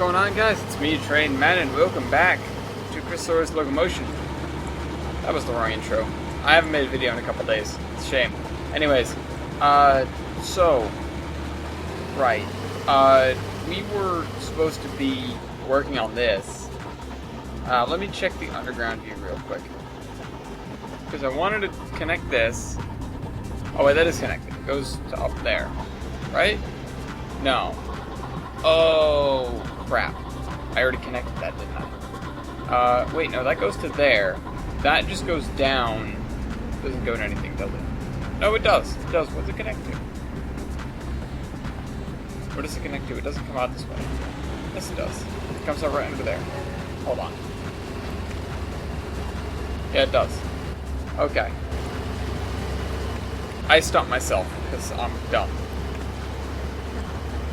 going on, guys? It's me, Trainman, and welcome back to Sawyer's Locomotion. That was the wrong intro. I haven't made a video in a couple days. It's a shame. Anyways, we were supposed to be working on this. Let me check the underground view real quick. Because I wanted to connect this. Oh wait, that is connected. It goes to up there. Right? No. Oh, crap. I already connected that, didn't I? Wait, no, that goes to there. That just goes down. Doesn't go to anything, does it? No, it does. It does. What's it connect to? What does it connect to? It doesn't come out this way. Yes, it does. It comes out right under there. Hold on. Yeah, it does. Okay. I stumped myself because I'm dumb.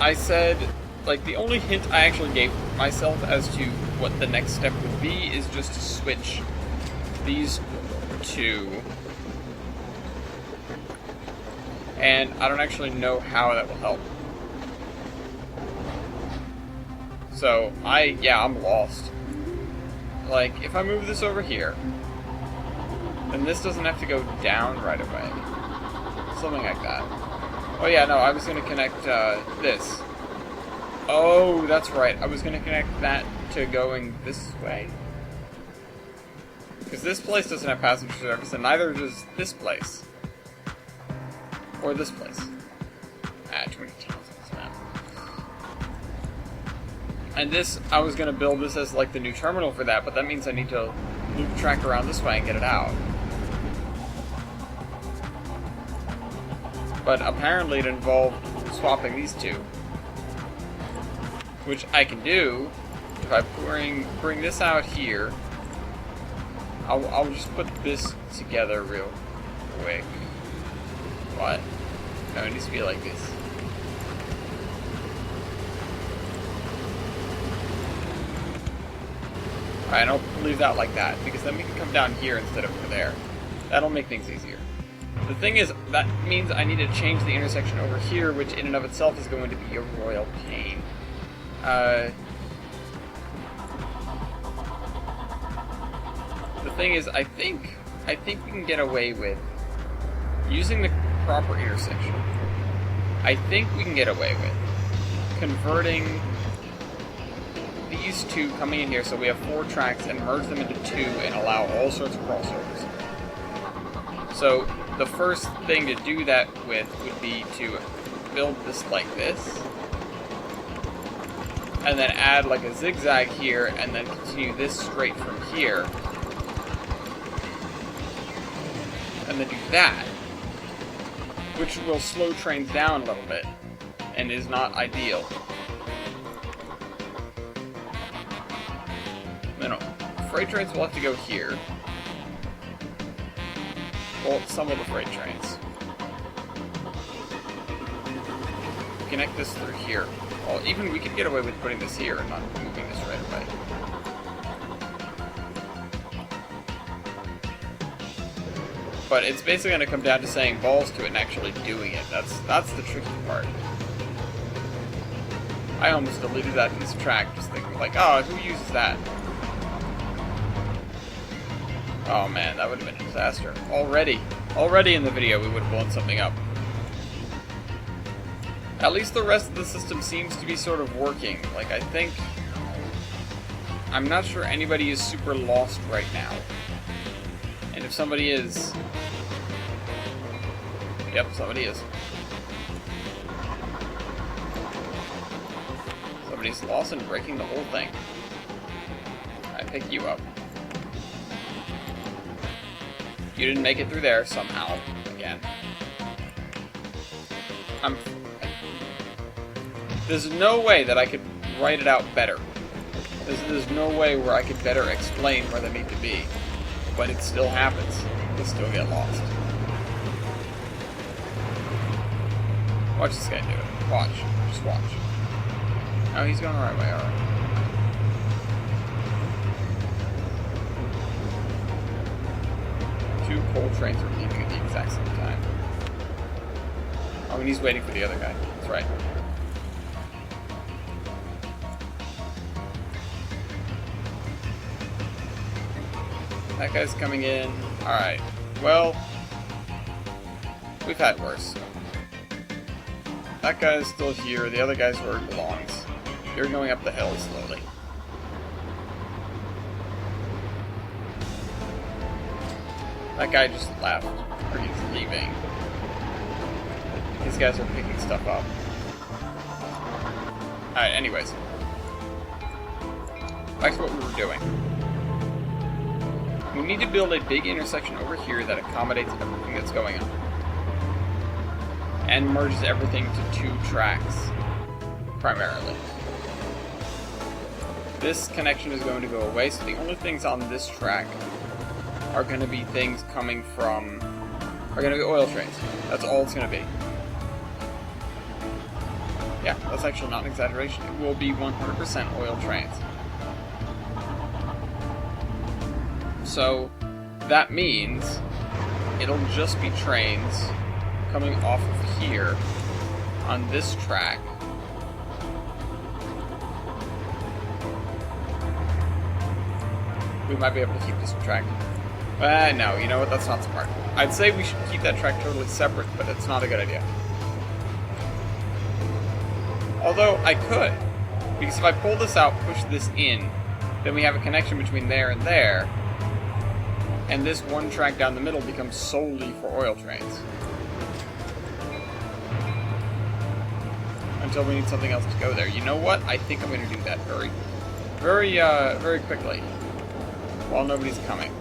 I said, like, the only hint I actually gave myself as to what the next step would be is just to switch these two. And I don't actually know how that will help. So, I'm lost. Like, if I move this over here, then this doesn't have to go down right away. Something like that. Oh yeah, no, I was going to connect this. Oh, that's right. I was going to connect that to going this way. Because this place doesn't have passenger service, and neither does this place. Or this place. Too many towns on this map. And this, I was going to build this as like the new terminal for that, but that means I need to loop track around this way and get it out. But apparently it involved swapping these two. Which I can do if I bring this out here. I'll just put this together real quick. What? No, it needs to be like this. Alright, and I'll leave that like that, because then we can come down here instead of over there. That'll make things easier. The thing is, that means I need to change the intersection over here, which in and of itself is going to be a royal pain. The thing is, I think we can get away with using the proper intersection. I think we can get away with converting these two coming in here so we have 4 tracks and merge them into 2 and allow all sorts of crossovers. So the first thing to do that with would be to build this like this, and then add like a zigzag here, and then continue this straight from here, and then do that, which will slow trains down a little bit, and is not ideal. No, freight trains will have to go here. Well, some of the freight trains. Connect this through here. Well, even we could get away with putting this here and not moving this right away. But it's basically going to come down to saying balls to it and actually doing it. That's the tricky part. I almost deleted that piece of track just thinking like, oh, who uses that? Oh man, that would have been a disaster. Already in the video we would have blown something up. At least the rest of the system seems to be sort of working. Like, I'm not sure anybody is super lost right now. And if somebody is... Yep, somebody is. Somebody's lost and breaking the whole thing. I pick you up. You didn't make it through there somehow, again. There's no way that I could write it out better. There's no way where I could better explain where they need to be. But it still happens. They still get lost. Watch this guy do it. Watch. Just watch. Oh, he's going the right way, alright. Two coal trains are leaving at the exact same time. Oh, and he's waiting for the other guy. That's right. That guy's coming in. Alright. Well, we've had worse. That guy's still here. The other guy's where he belongs. You're going up the hill slowly. That guy just left. Or he's leaving. These guys are picking stuff up. Alright, anyways. Back to what we were doing. We need to build a big intersection over here that accommodates everything that's going on. And merges everything to 2 tracks, primarily. This connection is going to go away, so the only things on this track are going to be things coming from... are going to be oil trains. That's all it's going to be. Yeah, that's actually not an exaggeration. It will be 100% oil trains. So, that means it'll just be trains coming off of here on this track. We might be able to keep this track. No, you know what? That's not smart. I'd say we should keep that track totally separate, but it's not a good idea. Although, I could. Because if I pull this out, push this in, then we have a connection between there and there, and this one track down the middle becomes solely for oil trains. Until we need something else to go there. You know what? I think I'm going to do that very quickly. While nobody's coming.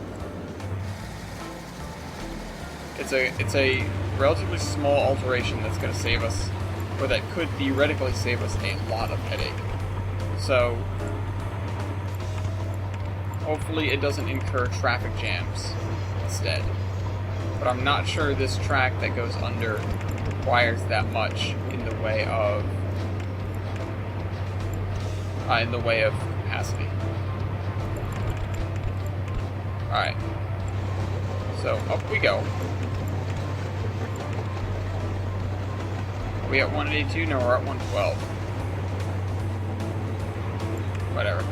It's a relatively small alteration that's going to save us, or that could theoretically save us a lot of headache. So, hopefully it doesn't incur traffic jams instead. But I'm not sure this track that goes under requires that much in the way of capacity. Alright. So, up we go. Are we at 182? No, we're at 112. Whatever.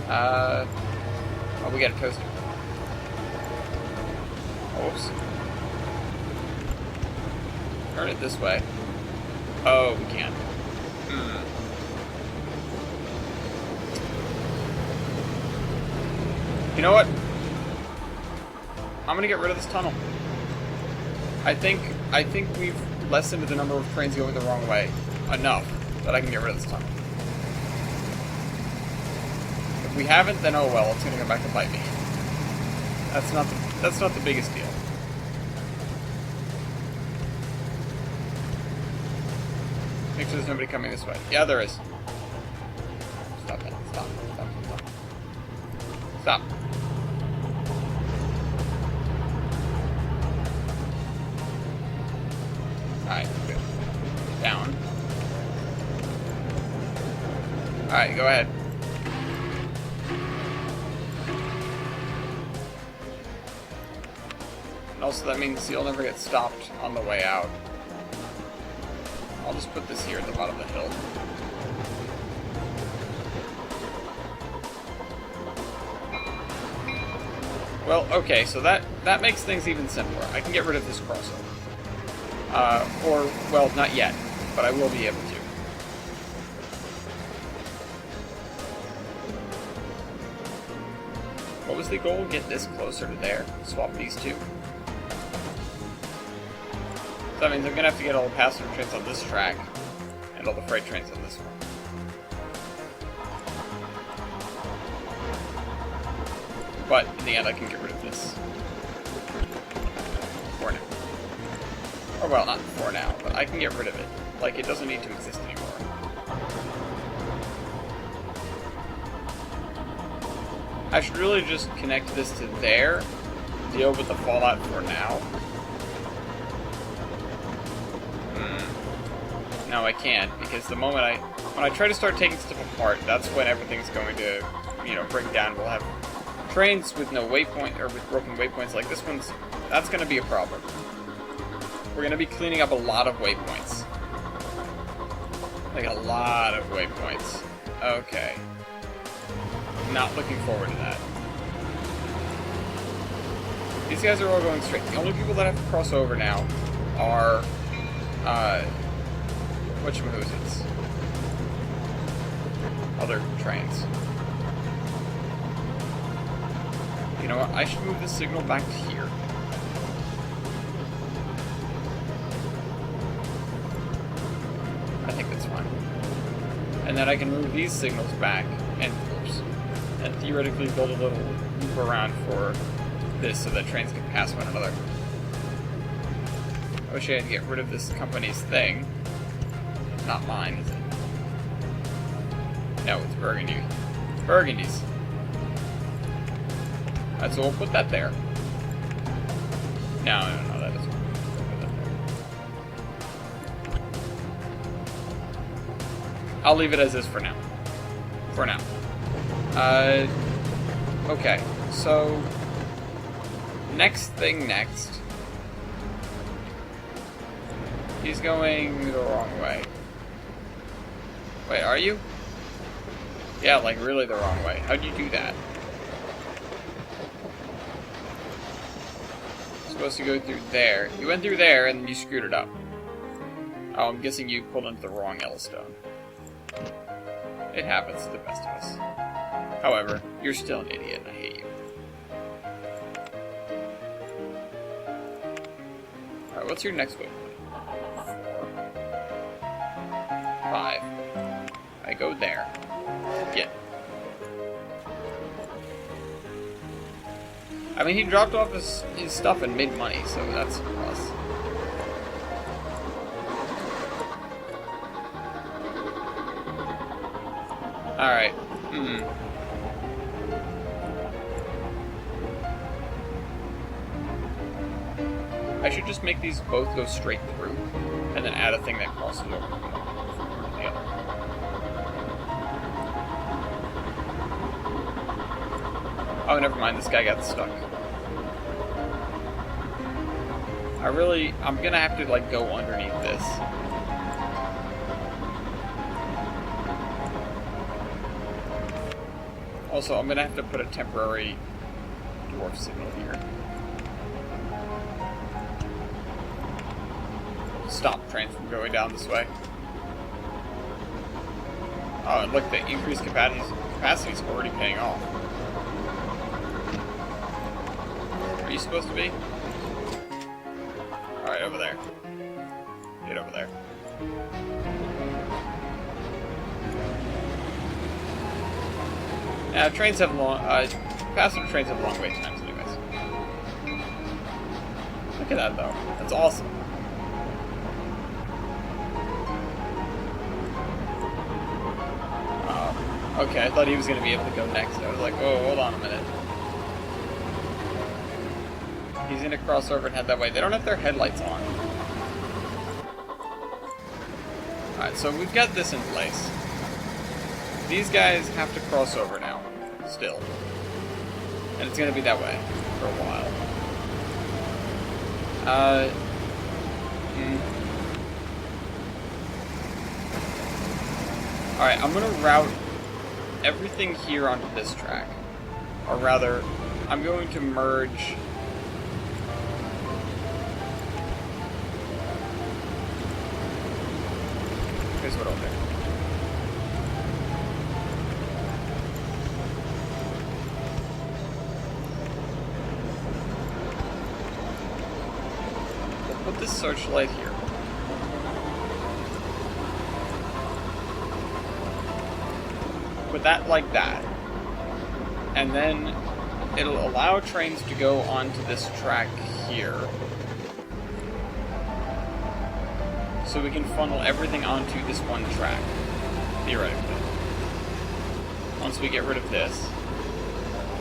Oh, we got a toaster. Oops. Turn it this way. Oh, we can't. You know what? I'm gonna get rid of this tunnel. I think we've lessened the number of trains going the wrong way enough that I can get rid of this tunnel. If we haven't, then oh well, it's gonna come back to bite me. That's not the biggest deal. Make sure there's nobody coming this way. Yeah, there is. Stop that. Stop. Stop. Stop. Stop. Alright, good. Down. Alright, go ahead. And also that means you'll never get stopped on the way out. I'll just put this here at the bottom of the hill. Well, okay, so that makes things even simpler. I can get rid of this crossover. Or, well, not yet, but I will be able to. What was the goal? Get this closer to there. Swap these two. So that means I'm going to have to get all the passenger trains on this track, and all the freight trains on this one. But, in the end, I can get rid of this. For now. Or, well, not for now, but I can get rid of it. Like, it doesn't need to exist anymore. I should really just connect this to there, deal with the fallout for now. No, I can't, because the moment when I try to start taking stuff apart, that's when everything's going to, break down. We'll have trains with no waypoint, or with broken waypoints like this one's. That's going to be a problem. We're going to be cleaning up a lot of waypoints. Like, a lot of waypoints. Okay. not looking forward to that. These guys are all going straight. The only people that have to cross over now are, whatchamahoots, other trains. You know what? I should move the signal back to here. I think that's fine. And then I can move these signals back and theoretically build a little loop around for this so that trains can pass one another. I wish I had to get rid of this company's thing. Not mine, is it? No, it's Burgundy. Burgundy's. Alright, so we'll put that there. No, that doesn't work. We'll put that there. I'll leave it as is for now. For now. Okay, so next thing next. He's going the wrong way. Wait, are you? Yeah, like really the wrong way. How'd you do that? Supposed to go through there. You went through there and you screwed it up. Oh, I'm guessing you pulled into the wrong Yellowstone. It happens to the best of us. However, you're still an idiot and I hate you. Alright, what's your next waypoint? 4. 5. I go there. Yeah. I mean, he dropped off his stuff and made money, so that's a plus. Alright. I should just make these both go straight through, and then add a thing that crosses over from one to the other. Oh, never mind, this guy got stuck. I'm gonna have to, like, go underneath this. Also, I'm gonna have to put a temporary dwarf signal here. Stop trains from going down this way. Oh, and look, the increased capacity is already paying off. Where are you supposed to be? Alright, over there. Get over there. Now, trains have passenger trains have long wait times anyways. Look at that, though. That's awesome. Okay, I thought he was going to be able to go next. I was like, oh, hold on a minute. He's going to cross over and head that way. They don't have their headlights on. Alright, so we've got this in place. These guys have to cross over now, still. And it's going to be that way for a while. Alright, I'm going to route everything here onto this track. Or rather, I'm going to merge... Here's what I'll do. We'll put this searchlight here. Put that like that. And then it'll allow trains to go onto this track here. So we can funnel everything onto this one track, theoretically. Once we get rid of this.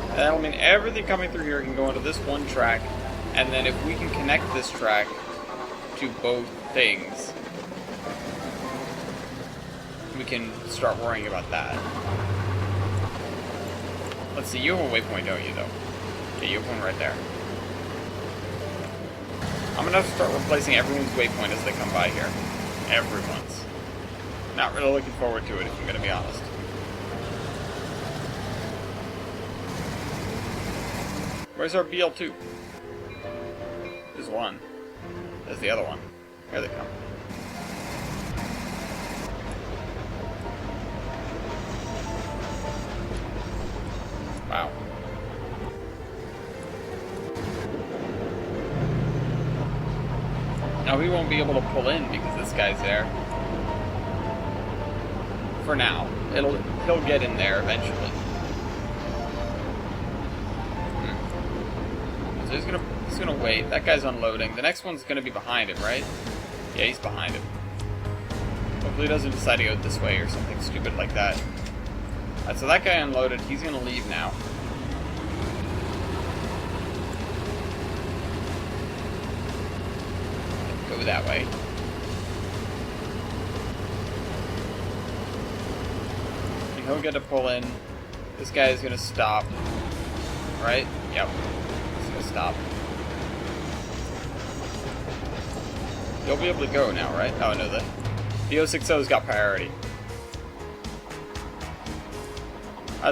And that'll mean everything coming through here can go onto this one track, and then if we can connect this track to both things, we can start worrying about that. Let's see, you have a waypoint, don't you, though? Yeah, you have one right there. I'm gonna have to start replacing everyone's waypoint as they come by here. Everyone's. Not really looking forward to it, if I'm gonna be honest. Where's our BL2? There's one. There's the other one. Here they come. Wow. Now we won't be able to pull in because this guy's there. For now. He'll get in there eventually. So he's gonna wait. That guy's unloading. The next one's gonna be behind him, right? Yeah, he's behind him. Hopefully he doesn't decide to go this way or something stupid like that. Alright, so that guy unloaded. He's gonna leave now. Go that way. And he'll get to pull in. This guy is gonna stop. Right? Yep. He's gonna stop. You'll be able to go now, right? Oh no, the O60's got priority.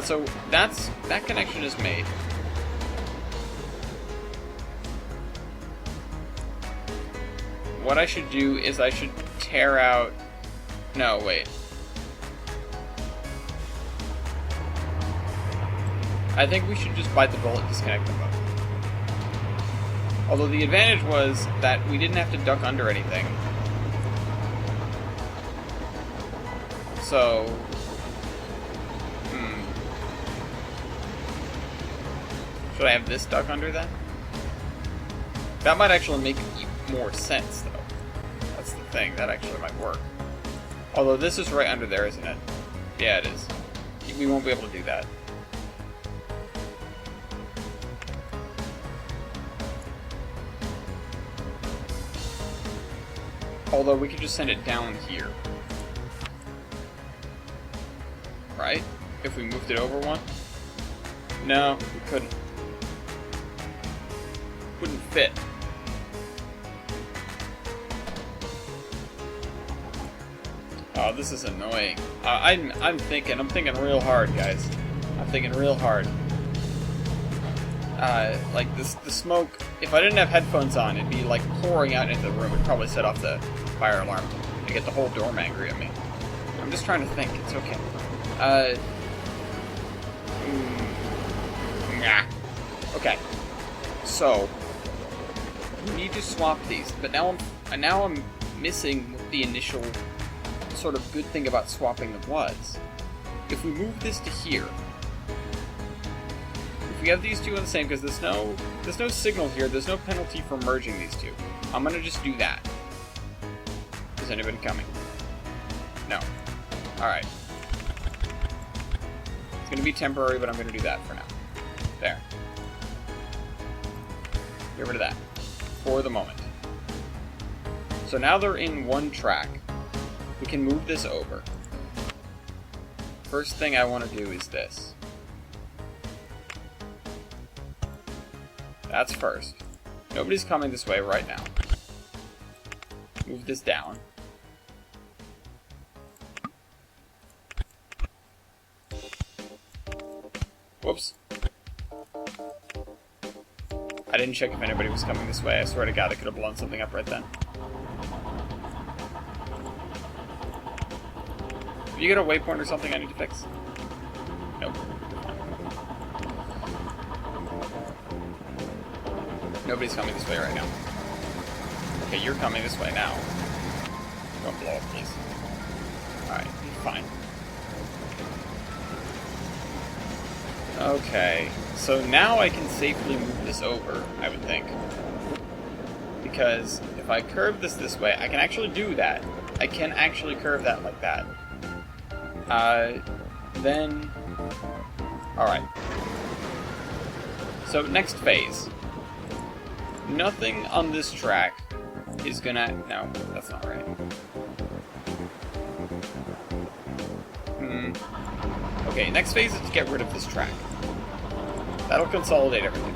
So that connection is made. What I should do is I should tear out... No, wait. I think we should just bite the bullet and disconnect them both. Although the advantage was that we didn't have to duck under anything. So... Should I have this duck under then? That might actually make more sense, though. That's the thing. That actually might work. Although this is right under there, isn't it? Yeah, it is. We won't be able to do that. Although we could just send it down here. Right? If we moved it over one? No, we couldn't. Wouldn't fit. Oh, this is annoying. I'm thinking real hard, guys. I'm thinking real hard. Like the smoke. If I didn't have headphones on, it'd be like pouring out into the room. It'd probably set off the fire alarm and get the whole dorm angry at me. I'm just trying to think. It's okay. Okay. So we need to swap these, but now I'm missing what the initial sort of good thing about swapping them was. If we move this to here, if we have these two on the same, because there's no signal here, there's no penalty for merging these two. I'm gonna just do that. Is anybody coming? No. Alright. It's gonna be temporary, but I'm gonna do that for now. There. Get rid of that. For the moment. So now they're in one track. We can move this over. First thing I want to do is this. That's first. Nobody's coming this way right now. Move this down. Whoops. I didn't check if anybody was coming this way. I swear to God, I could have blown something up right then. Have you got a waypoint or something I need to fix? Nope. Nobody's coming this way right now. Okay, you're coming this way now. Don't blow up, please. Alright, fine. Okay, so now I can safely move this over, I would think. Because if I curve this way, I can actually do that. I can actually curve that like that. Then... Alright. So, next phase. Nothing on this track is gonna... No, that's not right. Okay, next phase is to get rid of this track. That'll consolidate everything.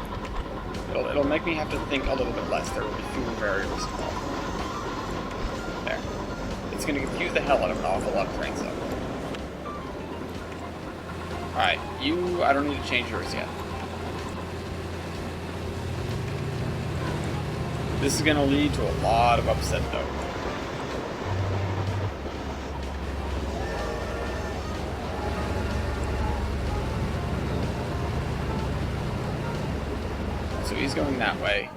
It'll make me have to think a little bit less. There will be fewer variables involved. There. It's gonna confuse the hell out of an awful lot of trains, though. Alright, I don't need to change yours yet. This is going to lead to a lot of upset, though. So he's going that way.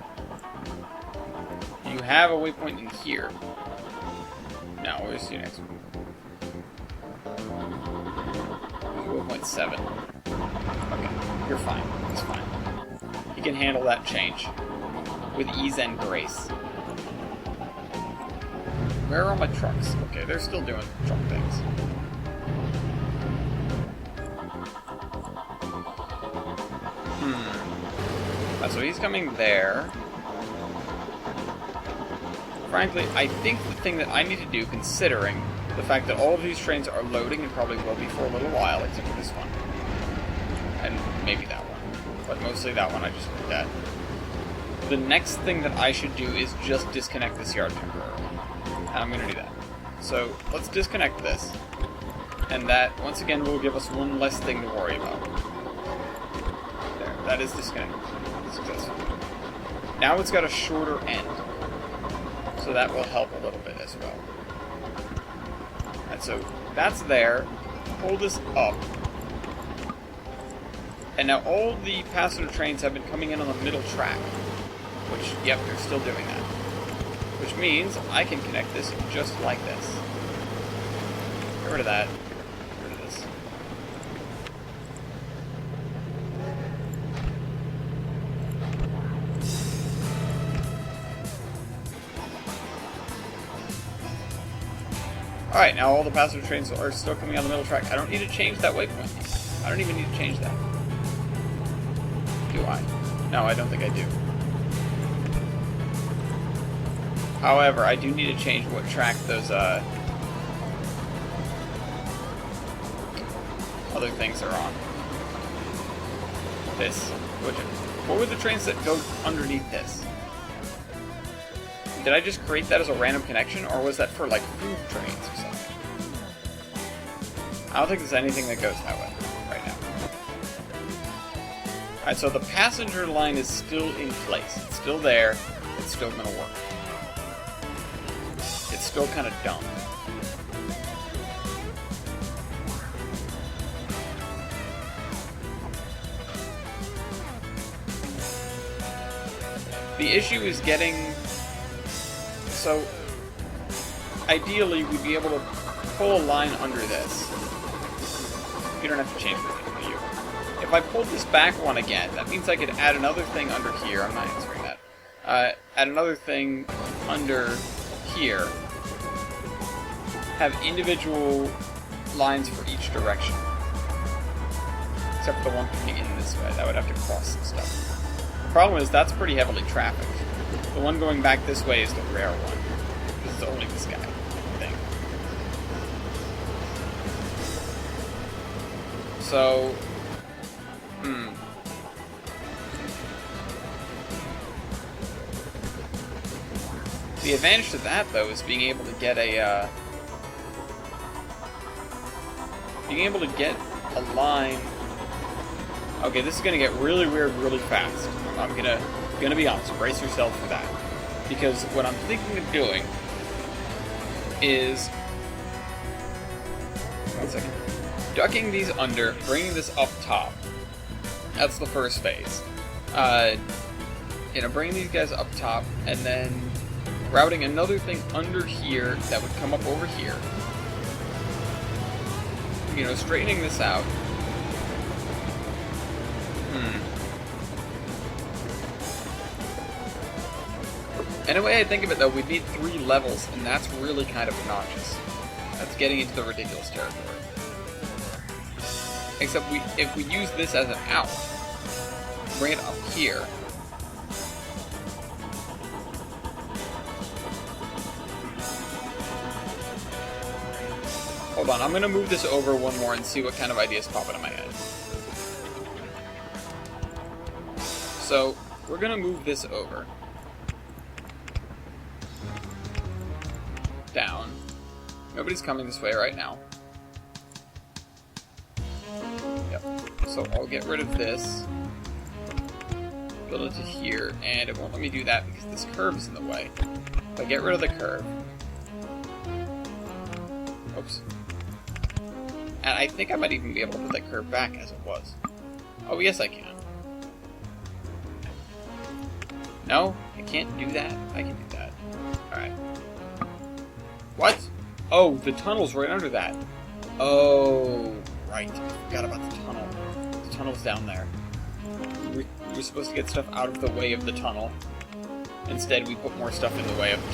You have a waypoint in here. Now, where's your next one? Waypoint 7. Okay, you're fine. He's fine. He can handle that change with ease and grace. Where are all my trucks? Okay, they're still doing truck things. So he's coming there. Frankly, I think the thing that I need to do, considering the fact that all of these trains are loading and probably will be for a little while, except for this one. And maybe that one. But mostly that one I just looked at. The next thing that I should do is just disconnect this yard temporarily. And I'm going to do that. So let's disconnect this. And that, once again, will give us one less thing to worry about. There, that is disconnected. Successful. Now it's got a shorter end. So that will help a little bit as well. And so that's there. Pull this up. And now all the passenger trains have been coming in on the middle track. Which, yep, they're still doing that. Which means I can connect this just like this. Get rid of that. Get rid of this. Alright, now all the passenger trains are still coming on the middle track. I don't need to change that waypoint. I don't even need to change that. Do I? No, I don't think I do. However, I do need to change what track those other things are on. This. What were the trains that go underneath this? Did I just create that as a random connection, or was that for, like, food trains or something? I don't think there's anything that goes that way right now. Alright, so the passenger line is still in place. It's still there. It's still going to work. It's still kind of dumb. The issue is getting... So, ideally, we'd be able to pull a line under this. You don't have to change anything, do you? If I pulled this back one again, that means I could add another thing under here. I'm not answering that. Add another thing under here. Have individual lines for each direction. Except for the one coming in this way. That would have to cross some stuff. The problem is that's pretty heavily trafficked. The one going back this way is the rare one. This is only this guy, I think. So... The advantage to that, though, is being able to get a, line... Okay, this is gonna get really weird really fast. I'm gonna be honest, brace yourself for that. Because what I'm thinking of doing is... One second. Ducking these under, bringing this up top. That's the first phase. Bringing these guys up top, and then routing another thing under here that would come up over here. Straightening this out. And the way I think of it, though, we need 3 levels, and that's really kind of obnoxious. That's getting into the ridiculous territory. Except if we use this as an out, bring it up here. Hold on, I'm going to move this over one more and see what kind of ideas pop into my head. So, we're going to move this over. Down. Nobody's coming this way right now. Yep. So I'll get rid of this. build it to here, and it won't let me do that because this curve is in the way. If I get rid of the curve... Oops. And I think I might even be able to put that curve back as it was. Oh, yes I can. No? I can't do that? I can do that. Alright. What? Oh, the tunnel's right under that. Oh, right. I forgot about the tunnel. The tunnel's down there. We're supposed to get stuff out of the way of the tunnel. Instead, we put more stuff in the way of the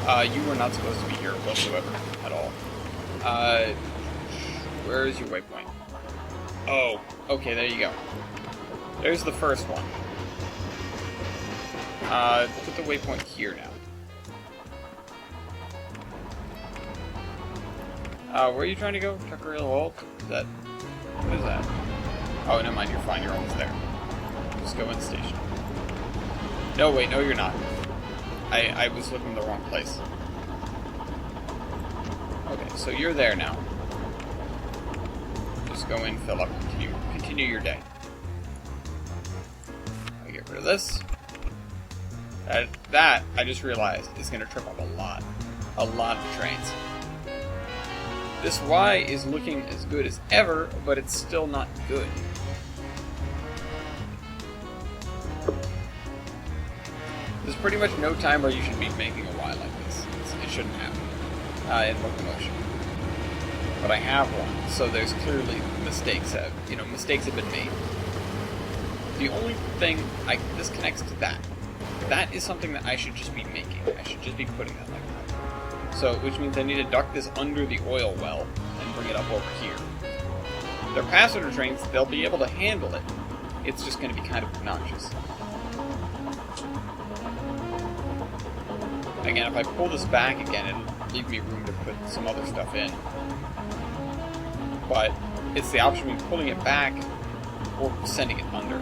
tunnel. You were not supposed to be here whatsoever at all. Where is your waypoint? Oh, okay, there you go. There's the first one. Put the waypoint here now. Where are you trying to go? Tucker Hill Alt? Is that... What is that? Oh, never mind, you're fine, you're almost there. Just go in the station. No, wait, no you're not. I was looking in the wrong place. Okay, so you're there now. Just go in, fill up, continue your day. I'll get rid of this. That, I just realized, is going to trip up a lot of trains. This Y is looking as good as ever, but it's still not good. There's pretty much no time where you should be making a Y like this. It shouldn't happen in Locomotion. But I have one, so there's clearly mistakes have been made. The only thing this connects to that. That is something that I should just be making. I should just be putting that like that. So, which means I need to duct this under the oil well and bring it up over here. They're passenger trains, they'll be able to handle it. It's just going to be kind of obnoxious. Again, if I pull this back again, it'll leave me room to put some other stuff in. But it's the option between pulling it back or sending it under.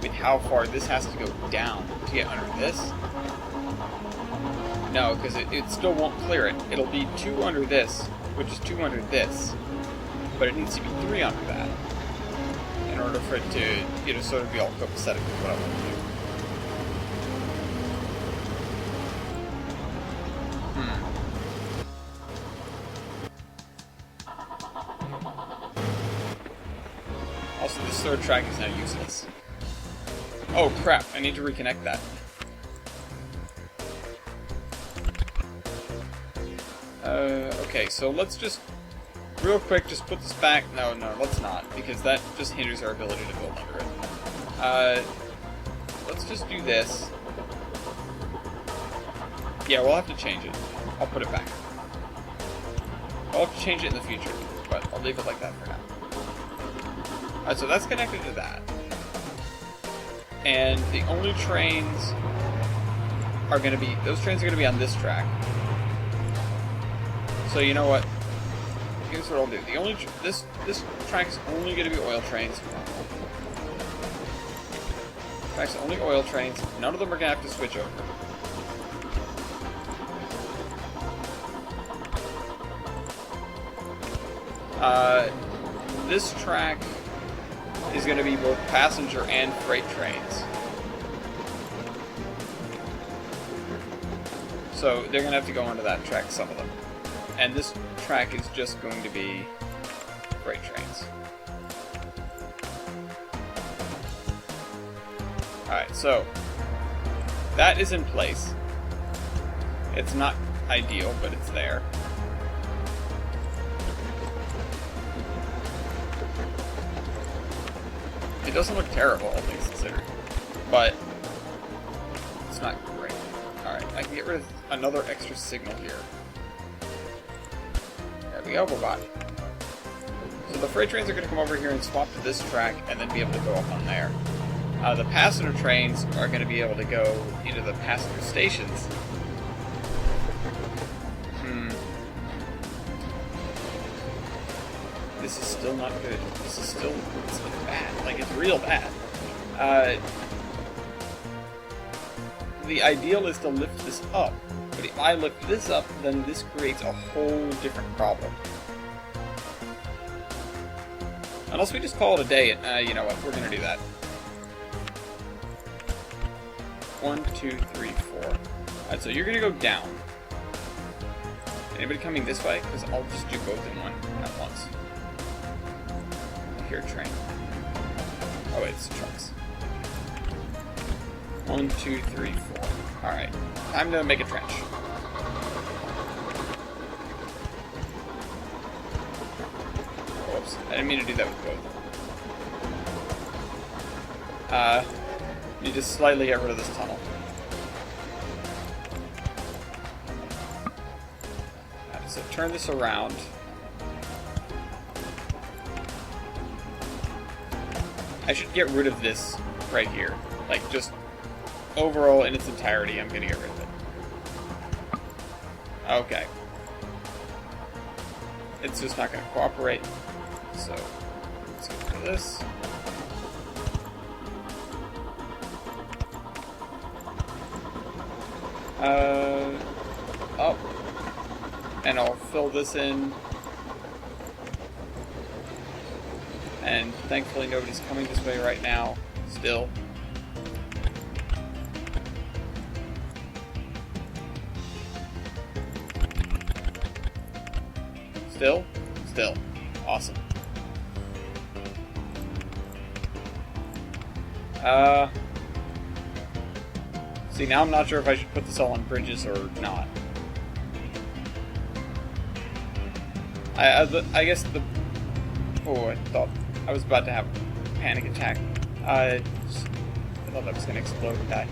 With how far this has to go down to get under this? No, because it still won't clear it. It'll be 2 under this, which is 2 under this, but it needs to be 3 under that in order for it to, sort of be all copacetic with what I want to do. Also, this third track is now useless. Oh crap, I need to reconnect that. Okay, so let's just, real quick, just put this back. No, let's not, because that just hinders our ability to build under it. Let's just do this. Yeah, we'll have to change it. I'll put it back. I'll have to change it in the future, but I'll leave it like that for now. Alright, so that's connected to that. And the only trains are going to be, those trains are going to be on this track. So you know what? Here's what I'll do. The only, this track is only going to be oil trains. Track's only oil trains. None of them are going to have to switch over. This track is going to be both passenger and freight trains. So they're going to have to go onto that track, some of them. And this track is just going to be freight trains. Alright, so that is in place. It's not ideal, but it's there. It doesn't look terrible, all things considered, but it's not great. Alright, I can get rid of another extra signal here. There we go, bye-bye. So the freight trains are going to come over here and swap to this track and then be able to go up on there. The passenger trains are going to be able to go into the passenger stations. This is still not good. This is still bad. Like, it's real bad. The ideal is to lift this up. But if I lift this up, then this creates a whole different problem. Unless we just call it a day. You know what? We're gonna do that. 1, 2, 3, 4. Alright, so you're gonna go down. Anybody coming this way? Because I'll just do both in one at once. Here, train. Oh wait, it's trucks. 1, 2, 3, 4. Alright. Time to make a trench. Whoops. I didn't mean to do that with both. Need to slightly get rid of this tunnel. Alright, so turn this around. I should get rid of this right here. Like, just overall in its entirety, I'm gonna get rid of it. Okay. It's just not gonna cooperate. So, let's get rid of this. Up. And I'll fill this in. And thankfully nobody's coming this way right now. Still. Still? Still. Awesome. See, now I'm not sure if I should put this all on bridges or not. I guess the... Oh, I thought I was about to have a panic attack. I thought that was going to explode and die.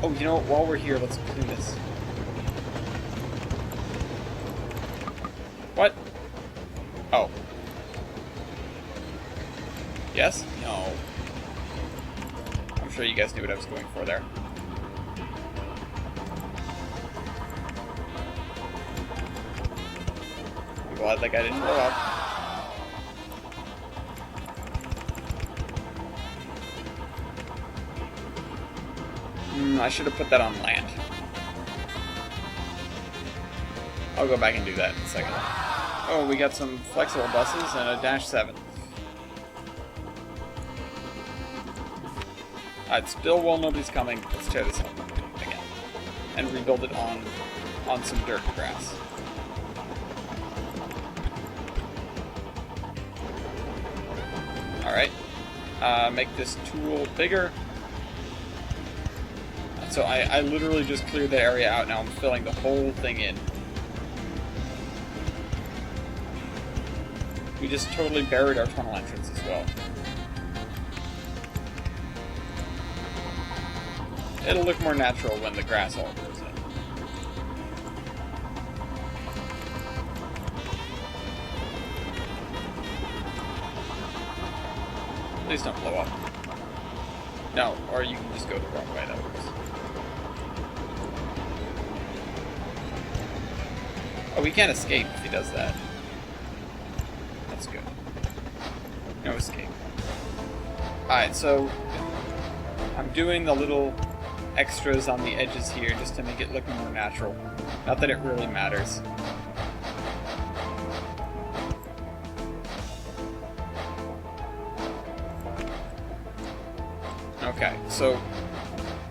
Oh, you know what? While we're here, let's clean this. What? Oh. Yes? No. I'm sure you guys knew what I was going for there. I'm glad that guy didn't blow up. I should have put that on land. I'll go back and do that in a second. Oh, we got some flexible buses and a Dash 7. Alright, still while nobody's coming, let's tear this up again. And rebuild it on some dirt and grass. Alright. Make this tool bigger. So I literally just cleared the area out, now I'm filling the whole thing in. We just totally buried our tunnel entrance as well. It'll look more natural when the grass all grows in. Please don't blow up. No, or you can just go the wrong way, that works. Oh, we can't escape if he does that. That's good. No escape. Alright, so I'm doing the little extras on the edges here just to make it look more natural. Not that it really matters. Okay, so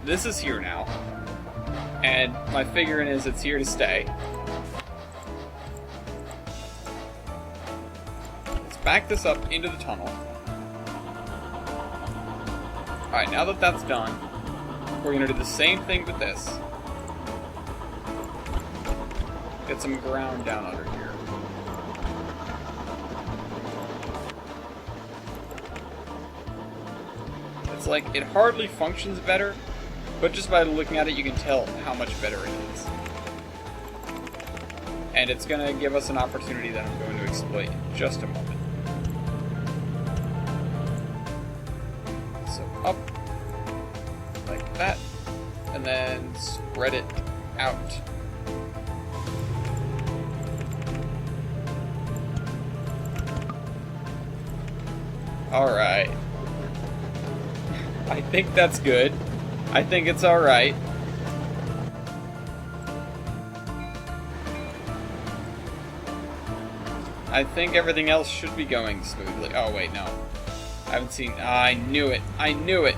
this is here now. And my figuring is it's here to stay. Back this up into the tunnel. Alright, now that that's done, we're going to do the same thing with this. Get some ground down under here. It's like, it hardly functions better, but just by looking at it you can tell how much better it is. And it's going to give us an opportunity that I'm going to exploit in just a moment. Up, like that, and then spread it out. Alright. I think that's good. I think it's alright. I think everything else should be going smoothly. Oh, wait, no. I haven't seen... I knew it. I knew it.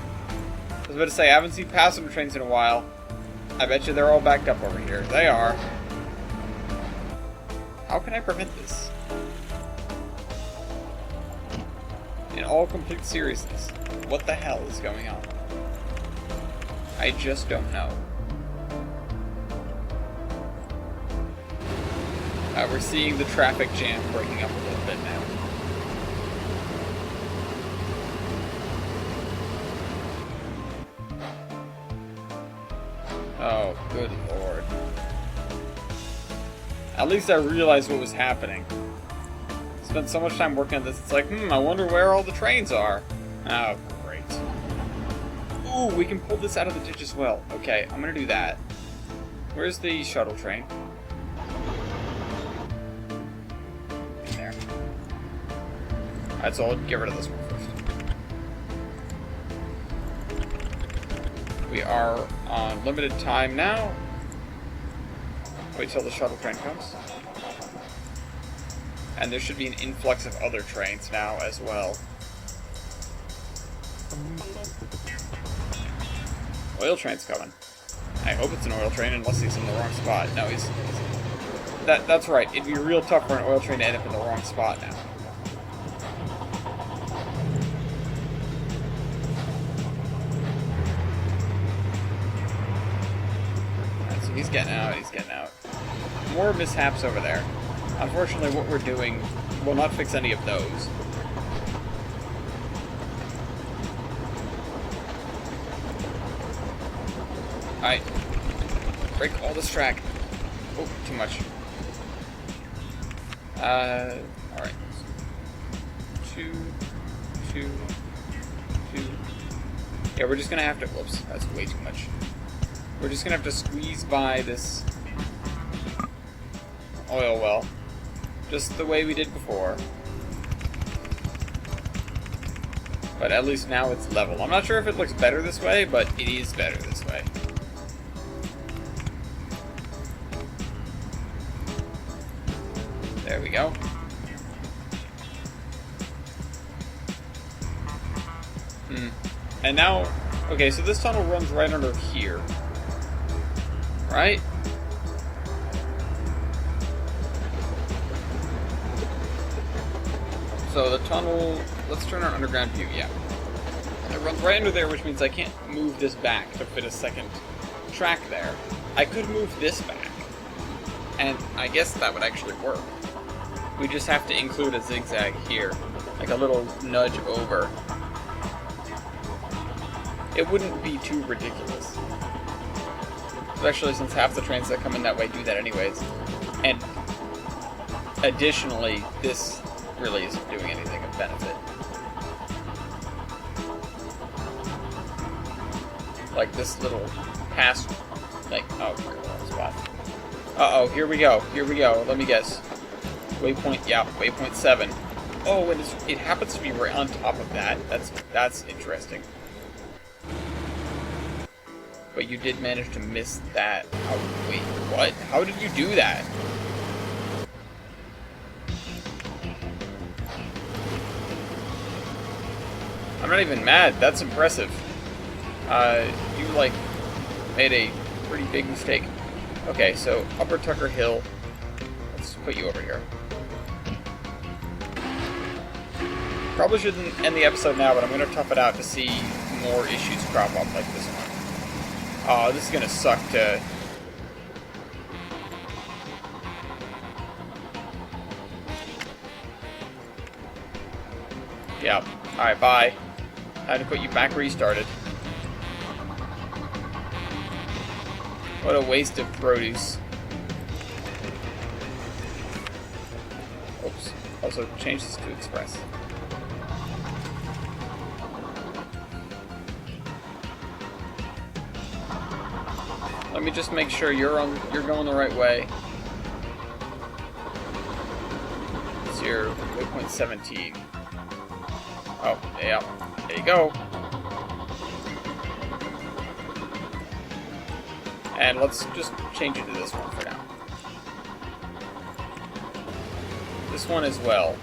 I was about to say, I haven't seen passenger trains in a while. I bet you they're all backed up over here. They are. How can I prevent this? In all complete seriousness, what the hell is going on? I just don't know. We're seeing the traffic jam breaking up a little bit now. Oh, good lord. At least I realized what was happening. Spent so much time working on this, it's like, I wonder where all the trains are. Oh, great. Ooh, we can pull this out of the ditch as well. Okay, I'm gonna do that. Where's the shuttle train? In there. Alright, so I'll get rid of this one first. We are on limited time now. Wait till the shuttle train comes. And there should be an influx of other trains now as well. Oil train's coming. I hope it's an oil train unless he's in the wrong spot. No, he's that's right. It'd be real tough for an oil train to end up in the wrong spot now. Right, so he's getting out, he's getting out. More mishaps over there. Unfortunately, what we're doing will not fix any of those. Alright. Break all this track. Oh, too much. Alright. 2. Yeah, we're just gonna have to... Whoops, that's way too much. We're just gonna have to squeeze by this oil well. Just the way we did before. But at least now it's level. I'm not sure if it looks better this way, but it is better this way. There we go. And now, okay, so this tunnel runs right under here. Right? So the tunnel, let's turn our underground view, yeah. It runs right under there, which means I can't move this back to fit a second track there. I could move this back, and I guess that would actually work. We just have to include a zigzag here, like a little nudge over. It wouldn't be too ridiculous. Especially since half the trains that come in that way do that anyways. And additionally, this really isn't doing anything of benefit. Like this little pass, like, oh, we're in the wrong spot. Uh-oh, here we go, let me guess. Waypoint, yeah, waypoint 7. Oh, and it happens to be right on top of that. That's interesting. But you did manage to miss that. Oh, wait, what? How did you do that? I'm not even mad. That's impressive. You, like, made a pretty big mistake. Okay, so Upper Tucker Hill. Let's put you over here. Probably shouldn't end the episode now, but I'm going to tough it out to see more issues crop up like this one. Oh, this is going to suck to... Yeah. Alright, bye. I had to put you back where you started. What a waste of produce. Oops. Also, change this to Express. Let me just make sure you're going the right way. It's your waypoint 17. Oh, yeah. There you go. And let's just change it to this one for now. This one as well.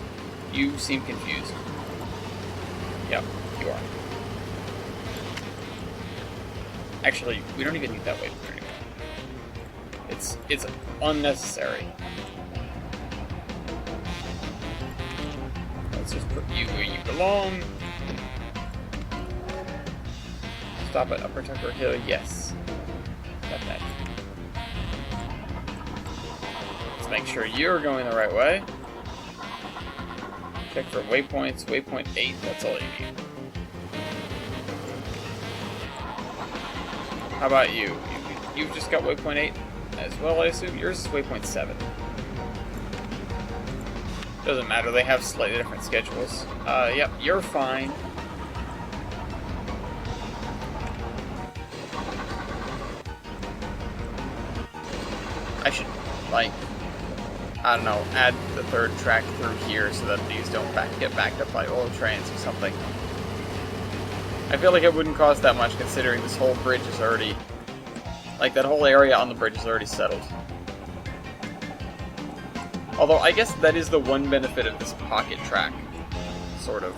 You seem confused. Yep, you are. Actually, we don't even need that waypoint anymore. It's unnecessary. Let's just put you where you belong. Stop at Upper Tucker Hill, yes. Got that. Let's make sure you're going the right way. Check for waypoints. Waypoint 8, that's all you need. How about you? You've just got waypoint 8 as well, I assume? Yours is waypoint 7. Doesn't matter, they have slightly different schedules. Yep, you're fine. I should, like, I don't know, add the 3rd track through here so that these don't get backed up by old trains or something. I feel like it wouldn't cost that much considering this whole bridge is already, like, that whole area on the bridge is already settled. Although, I guess that is the one benefit of this pocket track, sort of.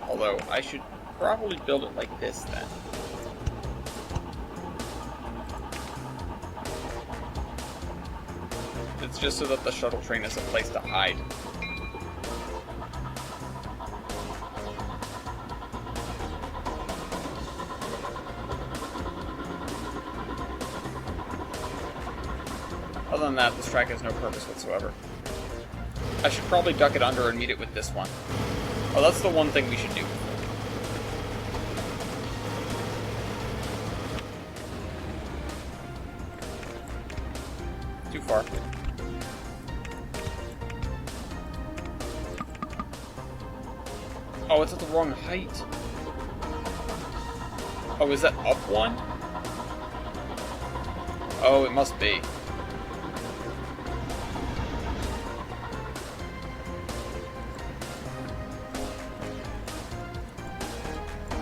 Although, I should probably build it like this, then. It's just so that the shuttle train has a place to hide. Other than that, this track has no purpose whatsoever. I should probably duck it under and meet it with this one. Oh, that's the one thing we should do. Too far. Oh, it's at the wrong height. Oh, is that up one? Oh, it must be.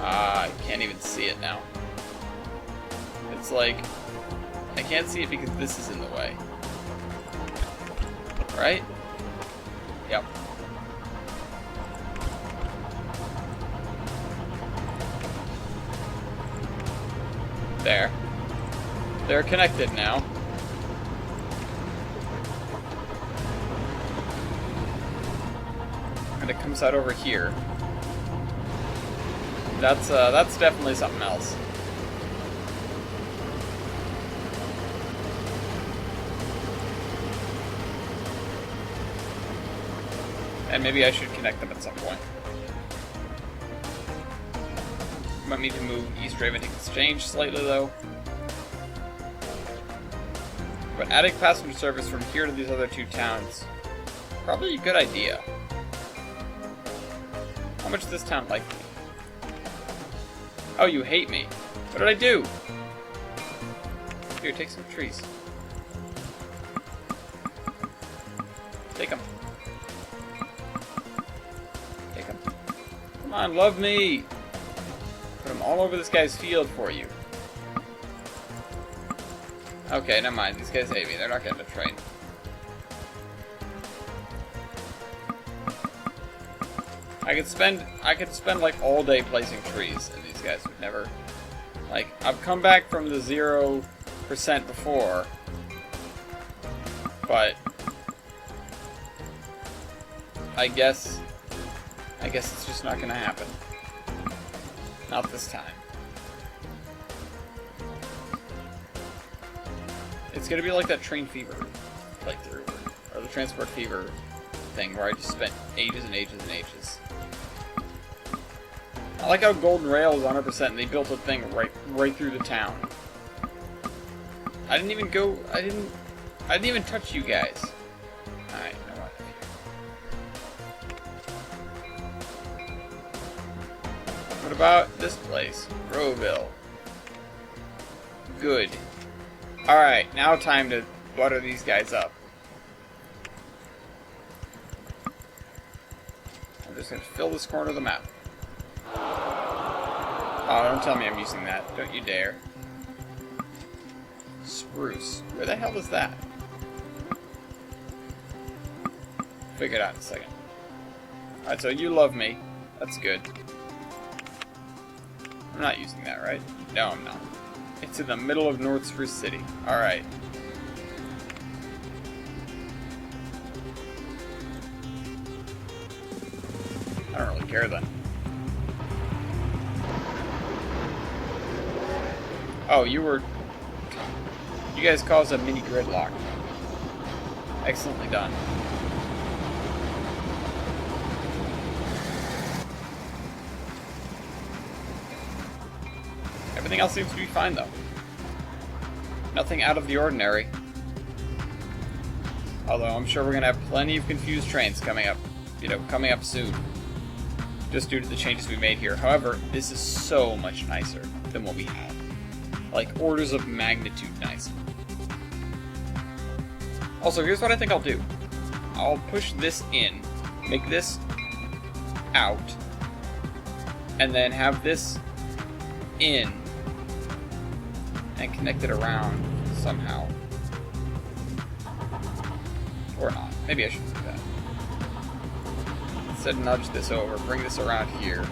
I can't even see it now. It's like, I can't see it because this is in the way. Right? Yep. There. They're connected now. And it comes out over here. That's definitely something else. And maybe I should connect them at some point. Might need to move East Raven Exchange slightly, though. But adding passenger service from here to these other 2 towns, probably a good idea. How much does this town like me? Oh, you hate me. What did I do? Here, take some trees. Take them. Take them. Come on, love me! Put them all over this guy's field for you. Okay, never mind. These guys hate me. They're not getting a train. I could spend like all day placing trees, and these guys would never. Like, I've come back from the 0% before, but I guess it's just not gonna happen. Not this time. It's gonna be like that Train Fever playthrough, or the Transport Fever thing, where I just spent ages and ages and ages. I like how Golden Rail is 100% and they built a thing right through the town. I didn't even touch you guys. Alright, you know what? What about this place? Groville. Good. Alright, now time to butter these guys up. I'm just going to fill this corner of the map. Oh, don't tell me I'm using that. Don't you dare. Spruce. Where the hell is that? figure it out in a second. Alright, so you love me. That's good. I'm not using that, right? No, I'm not. It's in the middle of North Spruce City. Alright. I don't really care then. Oh, you guys caused a mini gridlock. Excellently done. Everything else seems to be fine, though. Nothing out of the ordinary. Although I'm sure we're going to have plenty of confused trains coming up, coming up soon. Just due to the changes we made here. However, this is so much nicer than what we had. Like, orders of magnitude nicer. Also, here's what I think I'll do. I'll push this in, make this out, and then have this in, and connect it around somehow. Or not. Maybe I should do that. Instead, nudge this over, bring this around here.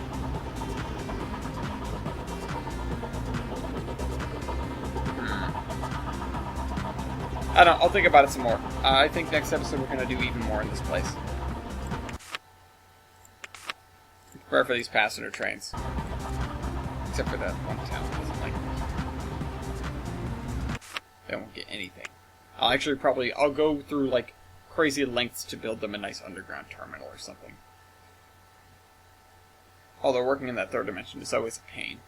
I don't know, I'll think about it some more. I think next episode we're going to do even more in this place. Prepare for these passenger trains. Except for that one town that doesn't like me. They won't get anything. I'll go through, like, crazy lengths to build them a nice underground terminal or something. Although working in that third dimension is always a pain.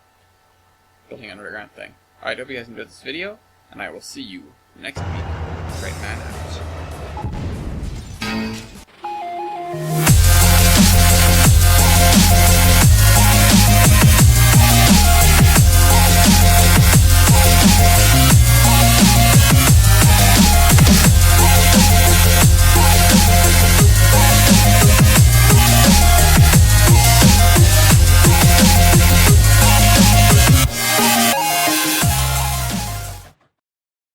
Building an underground thing. Alright, hope you guys enjoyed this video, and I will see you next week. Trainman out.